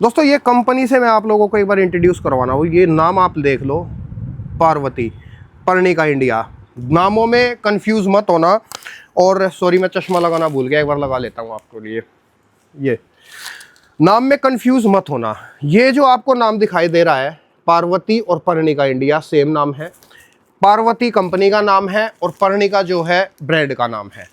दोस्तों ये कंपनी से मैं आप लोगों को एक बार इंट्रोड्यूस करवाना हूँ। ये नाम आप देख लो, पार्वती पर्णिका इंडिया। नामों में कंफ्यूज मत होना। और सॉरी मैं चश्मा लगाना भूल गया, एक बार लगा लेता हूँ आपके लिए। ये नाम में कंफ्यूज मत होना। ये जो आपको नाम दिखाई दे रहा है पार्वती और पर्णिका इंडिया सेम नाम है। पार्वती कंपनी का नाम है और पर्णिका जो है ब्रांड का नाम है।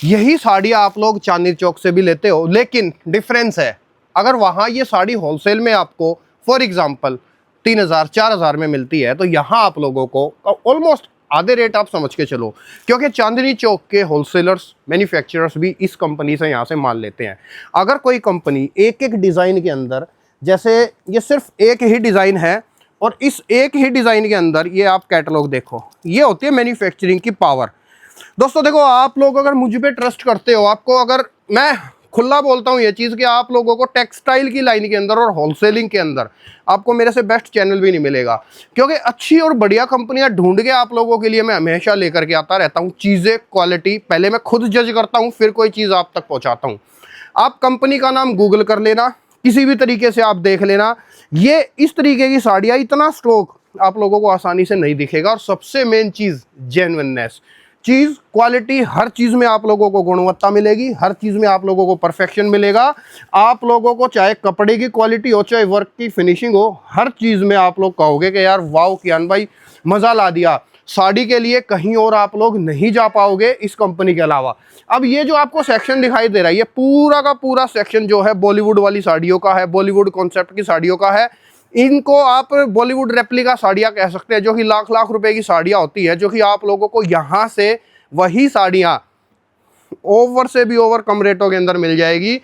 यही साड़ी आप लोग चांदनी चौक से भी लेते हो, लेकिन डिफरेंस है, अगर वहाँ ये साड़ी होलसेल में आपको फॉर एग्जांपल 3000 4000 में मिलती है, तो यहाँ आप लोगों को ऑलमोस्ट आधे रेट आप समझ के चलो, क्योंकि चांदनी चौक के होलसेलर्स मैन्युफैक्चरर्स भी इस कंपनी से यहाँ से माल लेते हैं। अगर कोई कंपनी एक एक डिज़ाइन के अंदर, जैसे ये सिर्फ एक ही डिज़ाइन है और इस एक ही डिज़ाइन के अंदर ये आप कैटलॉग देखो, ये होती है मैन्युफैक्चरिंग की पावर। दोस्तों देखो, आप लोग अगर मुझ पे ट्रस्ट करते हो, आपको अगर मैं खुला बोलता हूँ ये चीज़ कि आप लोगों को टेक्सटाइल की लाइन के अंदर और होलसेलिंग के अंदर आपको मेरे से बेस्ट चैनल भी नहीं मिलेगा, क्योंकि अच्छी और बढ़िया कंपनियां ढूंढ के आप लोगों के लिए मैं हमेशा लेकर के आता रहता हूँ। चीज़ें क्वालिटी पहले मैं खुद जज करता हूँ, फिर कोई चीज़ आप तक पहुँचाता हूँ। आप कंपनी का नाम गूगल कर लेना, किसी भी तरीके से आप देख लेना। ये इस तरीके की साड़ियाँ, इतना स्टॉक आप लोगों को आसानी से नहीं दिखेगा। और सबसे मेन चीज़ जेन्युइननेस, चीज़ क्वालिटी, हर चीज़ में आप लोगों को गुणवत्ता मिलेगी, हर चीज़ में आप लोगों को परफेक्शन मिलेगा। आप लोगों को चाहे कपड़े की क्वालिटी हो, चाहे वर्क की फिनिशिंग हो, हर चीज़ में आप लोग कहोगे कि यार वाओ कियान भाई मज़ा ला दिया। साड़ी के लिए कहीं और आप लोग नहीं जा पाओगे इस कंपनी के अलावा। अब ये जो आपको सेक्शन दिखाई दे रहा है, ये पूरा का पूरा सेक्शन जो है बॉलीवुड वाली साड़ियों का है, बॉलीवुड कॉन्सेप्ट की साड़ियों का है। इनको आप बॉलीवुड रेप्लिका साड़ियाँ कह सकते हैं, जो कि लाख लाख रुपए की साड़ियाँ होती है, जो कि आप लोगों को यहाँ से वही साड़ियाँ ओवर से भी ओवर कम रेटों के अंदर मिल जाएगी।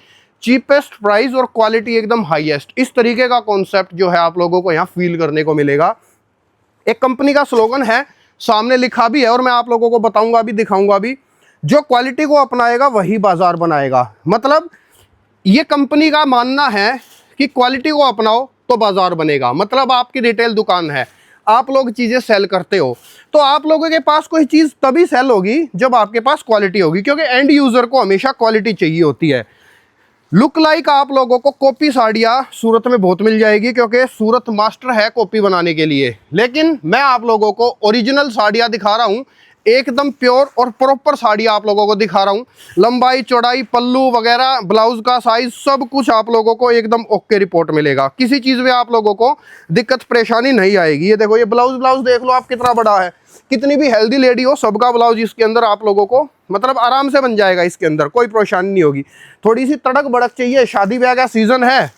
चीपेस्ट प्राइस और क्वालिटी एकदम हाईएस्ट, इस तरीके का कॉन्सेप्ट जो है आप लोगों को यहाँ फील करने को मिलेगा। एक कंपनी का स्लोगन है, सामने लिखा भी है और मैं आप लोगों को बताऊंगा भी, दिखाऊंगा भी, जो क्वालिटी को अपनाएगा वही बाजार बनाएगा। मतलब ये कंपनी का मानना है कि क्वालिटी को अपनाओ तो बाजार बनेगा। मतलब आपकी रिटेल दुकान है, आप लोग चीज़ें सेल करते हो, तो आप लोगों के पास कोई चीज़ तभी सेल होगी जब आपके पास क्वालिटी होगी, क्योंकि एंड यूज़र को हमेशा क्वालिटी चाहिए होती है। लुक लाइक आप लोगों को कॉपी साड़ियाँ सूरत में बहुत मिल जाएगी, क्योंकि सूरत मास्टर है कॉपी बनाने के लिए। लेकिन मैं आप लोगों को ओरिजिनल साड़ियाँ दिखा रहा हूँ, एकदम प्योर और प्रॉपर साड़ियाँ आप लोगों को दिखा रहा हूँ। लंबाई चौड़ाई पल्लू वगैरह ब्लाउज का साइज सब कुछ आप लोगों को एकदम ओके रिपोर्ट मिलेगा। किसी चीज़ में आप लोगों को दिक्कत परेशानी नहीं आएगी। ये देखो, ये ब्लाउज देख लो आप कितना बड़ा है। कितनी भी हेल्दी लेडी हो, सबका ब्लाउज इसके अंदर आप लोगों को मतलब आराम से बन जाएगा, इसके अंदर कोई परेशानी नहीं होगी। थोड़ी सी तड़क भड़क चाहिए, शादी ब्याह का सीज़न है,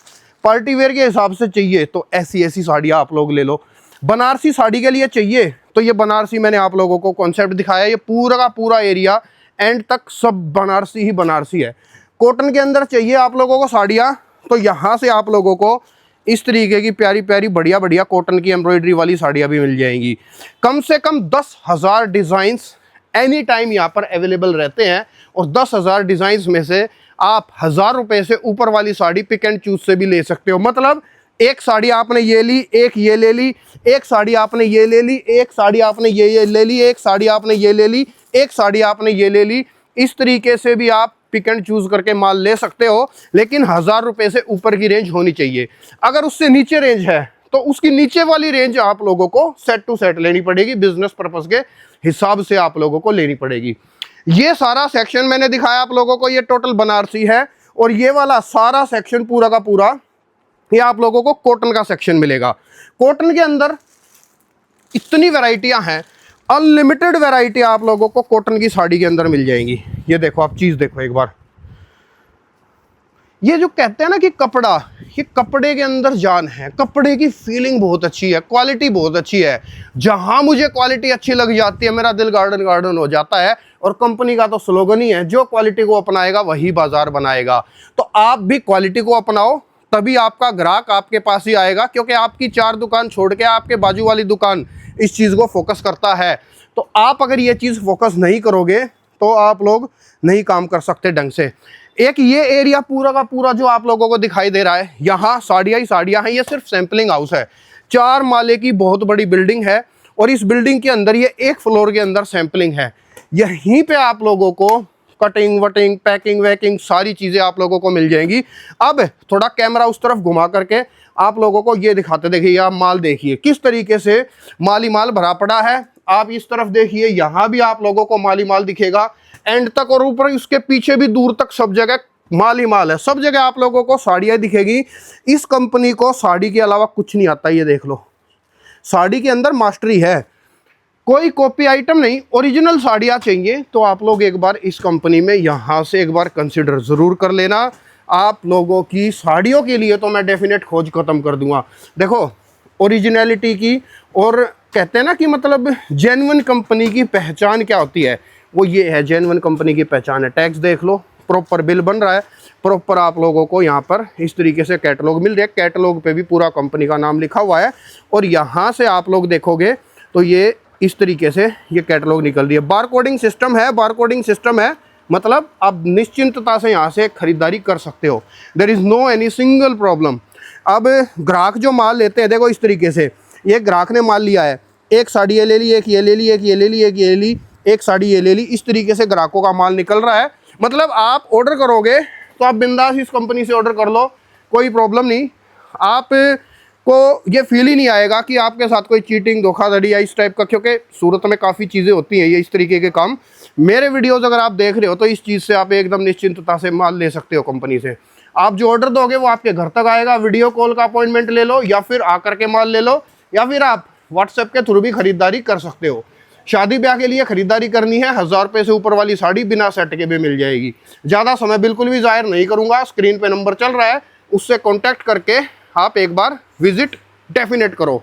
पार्टी वेयर के हिसाब से चाहिए, तो ऐसी ऐसी साड़ियाँ आप लोग ले लो। बनारसी साड़ी के लिए चाहिए तो ये बनारसी मैंने आप लोगों को कॉन्सेप्ट दिखाया। ये पूरा का पूरा एरिया एंड तक सब बनारसी ही बनारसी है। कॉटन के अंदर चाहिए आप लोगों को साड़ियाँ, तो यहाँ से आप लोगों को इस तरीके की प्यारी प्यारी बढ़िया बढ़िया कॉटन की एम्ब्रॉयडरी वाली साड़ियाँ भी मिल जाएंगी। कम से कम 10,000 डिज़ाइंस एनी टाइम यहाँ पर अवेलेबल रहते हैं, और 10,000 डिज़ाइंस में से आप 1000 रुपये से ऊपर वाली साड़ी पिक एंड चूज से भी ले सकते हो। मतलब एक साड़ी आपने ये ली, एक ये ले ली, एक साड़ी आपने ये ले ली, एक साड़ी आपने ये ले ली, एक साड़ी आपने ये ले ली, एक साड़ी आपने ये ले ली। इस तरीके से भी आप पिक एंड चूज करके माल ले सकते हो, लेकिन 1000 रुपये से ऊपर की रेंज होनी चाहिए। अगर उससे नीचे रेंज है तो उसकी नीचे वाली रेंज आप लोगों को सेट टू सेट लेनी पड़ेगी, बिजनेस पर्पस के हिसाब से आप लोगों को लेनी पड़ेगी। ये सारा सेक्शन मैंने दिखाया आप लोगों को, ये टोटल बनारसी है, और ये वाला सारा सेक्शन पूरा का पूरा ये आप लोगों को कॉटन का सेक्शन मिलेगा। कॉटन के अंदर इतनी वैरायटियां हैं, अनलिमिटेड वैरायटी आप लोगों को कॉटन की साड़ी के अंदर मिल जाएंगी। ये देखो, आप चीज़ देखो एक बार, ये जो कहते हैं ना कि कपड़ा, ये कपड़े के अंदर जान है। कपड़े की फीलिंग बहुत अच्छी है, क्वालिटी बहुत अच्छी है। जहां मुझे क्वालिटी अच्छी लग जाती है, मेरा दिल गार्डन गार्डन हो जाता है। और कंपनी का तो स्लोगन ही है, जो क्वालिटी को अपनाएगा वही बाजार बनाएगा। तो आप भी क्वालिटी को अपनाओ, तभी आपका ग्राहक आपके पास ही आएगा, क्योंकि आपकी 4 दुकान छोड़ के आपके बाजू वाली दुकान इस चीज़ को फोकस करता है। तो आप अगर ये चीज़ फोकस नहीं करोगे तो आप लोग नहीं काम कर सकते ढंग से। एक ये एरिया पूरा का पूरा जो आप लोगों को दिखाई दे रहा है, यहाँ साड़ियाँ ही साड़ियाँ हैं। ये सिर्फ सैम्पलिंग हाउस है, 4 माले की बहुत बड़ी बिल्डिंग है, और इस बिल्डिंग के अंदर ये 1 फ्लोर के अंदर सैम्पलिंग है। यहीं पे आप लोगों को कटिंग वटिंग पैकिंग वैकिंग सारी चीज़ें आप लोगों को मिल जाएंगी। अब थोड़ा कैमरा उस तरफ घुमा करके आप लोगों को ये दिखाते, देखिए आप माल देखिए किस तरीके से माली माल भरा पड़ा है। आप इस तरफ देखिए, यहाँ भी आप लोगों को माली माल दिखेगा एंड तक, और ऊपर उसके पीछे भी दूर तक सब जगह माल ही माल है। सब जगह आप लोगों को साड़ियाँ दिखेगी। इस कंपनी को साड़ी के अलावा कुछ नहीं आता, ये देख लो, साड़ी के अंदर मास्टरी है, कोई कॉपी आइटम नहीं, ओरिजिनल साड़ियाँ चाहिए तो आप लोग एक बार इस कंपनी में यहाँ से एक बार कंसिडर ज़रूर कर लेना। आप लोगों की साड़ियों के लिए तो मैं डेफिनेट खोज ख़त्म कर दूंगा। देखो ओरिजिनलिटी की, और कहते हैं ना कि मतलब जेन्युइन कंपनी की पहचान क्या होती है, वो ये है, जेन्युइन कंपनी की पहचान है। टैक्स देख लो, प्रॉपर बिल बन रहा है, प्रॉपर आप लोगों को यहाँ पर इस तरीके से कैटलॉग मिल रहा है, कैटलॉग पे भी पूरा कंपनी का नाम लिखा हुआ है। और यहाँ से आप लोग देखोगे तो ये इस तरीके से ये कैटलॉग निकल रही है। बारकोडिंग सिस्टम है, बारकोडिंग सिस्टम है, मतलब आप निश्चिंतता से यहाँ से खरीदारी कर सकते हो। There is no any single problem. अब ग्राहक जो माल लेते हैं, देखो इस तरीके से, ये ग्राहक ने माल लिया है, एक साड़ी ये ले ली, एक ये ले ली, एक ये ले ली, एक ये ले ली, एक साड़ी ये ले ली, इस तरीके से ग्राहकों का माल निकल रहा है। मतलब आप ऑर्डर करोगे तो आप बिंदास इस कंपनी से ऑर्डर कर लो, कोई प्रॉब्लम नहीं। आप को ये फील ही नहीं आएगा कि आपके साथ कोई चीटिंग धोखाधड़ी या इस टाइप का, क्योंकि सूरत में काफ़ी चीज़ें होती हैं ये इस तरीके के काम। मेरे वीडियोस अगर आप देख रहे हो तो इस चीज़ से आप एकदम निश्चिंतता से माल ले सकते हो कंपनी से। आप जो ऑर्डर दोगे वो आपके घर तक आएगा, वीडियो कॉल का अपॉइंटमेंट ले लो, या फिर आकर के माल ले लो, या फिर आप व्हाट्सएप के थ्रू भी खरीदारी कर सकते हो। शादी ब्याह के लिए खरीदारी करनी है, 1000 रुपये से ऊपर वाली साड़ी बिना सेट के भी मिल जाएगी। ज़्यादा समय बिल्कुल भी ज़ाहिर नहीं करूँगा, स्क्रीन पे नंबर चल रहा है, उससे कॉन्टैक्ट करके आप एक बार विजिट डेफिनेट करो।